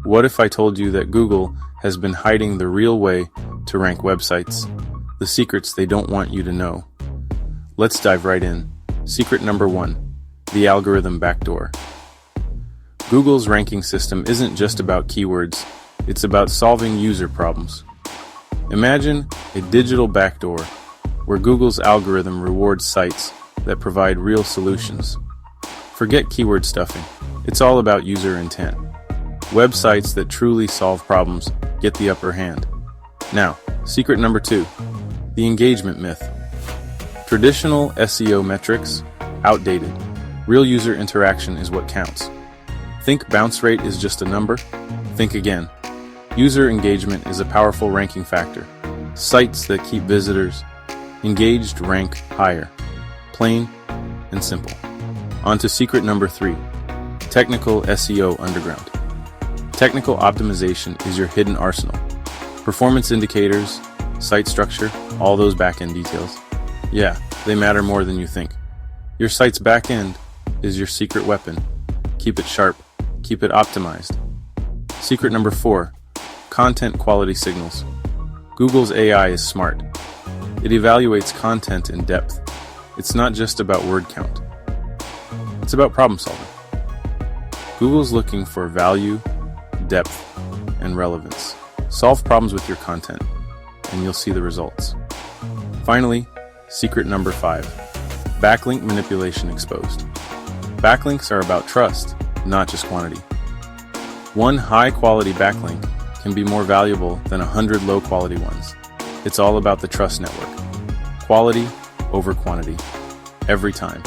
What if I told you that Google has been hiding the real way to rank websites, the secrets they don't want you to know? Let's dive right in. Secret number 1, the algorithm backdoor. Google's ranking system isn't just about keywords, it's about solving user problems. Imagine a digital backdoor where Google's algorithm rewards sites that provide real solutions. Forget keyword stuffing. It's all about user intent. Websites that truly solve problems get the upper hand. Now, secret number 2, the engagement myth. Traditional SEO metrics, outdated. Real user interaction is what counts. Think bounce rate is just a number? Think again. User engagement is a powerful ranking factor. Sites that keep visitors engaged rank higher. Plain and simple. On to secret number 3, technical SEO underground. Technical optimization is your hidden arsenal. Performance indicators, site structure, all those back-end details. Yeah, they matter more than you think. Your site's back-end is your secret weapon. Keep it sharp, keep it optimized. Secret number 4, content quality signals. Google's AI is smart. It evaluates content in depth. It's not just about word count. It's about problem solving. Google's looking for value, depth, and relevance. Solve problems with your content, and you'll see the results. Finally, secret number 5, backlink manipulation exposed. Backlinks are about trust, not just quantity. One high-quality backlink can be more valuable than 100 low-quality ones. It's all about the trust network. Quality over quantity, every time.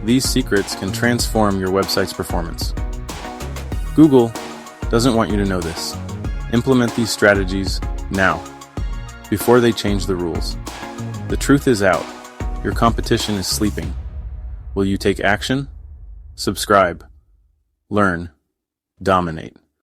These secrets can transform your website's performance. Google doesn't want you to know this. Implement these strategies now, before they change the rules. The truth is out. Your competition is sleeping. Will you take action? Subscribe. Learn. Dominate.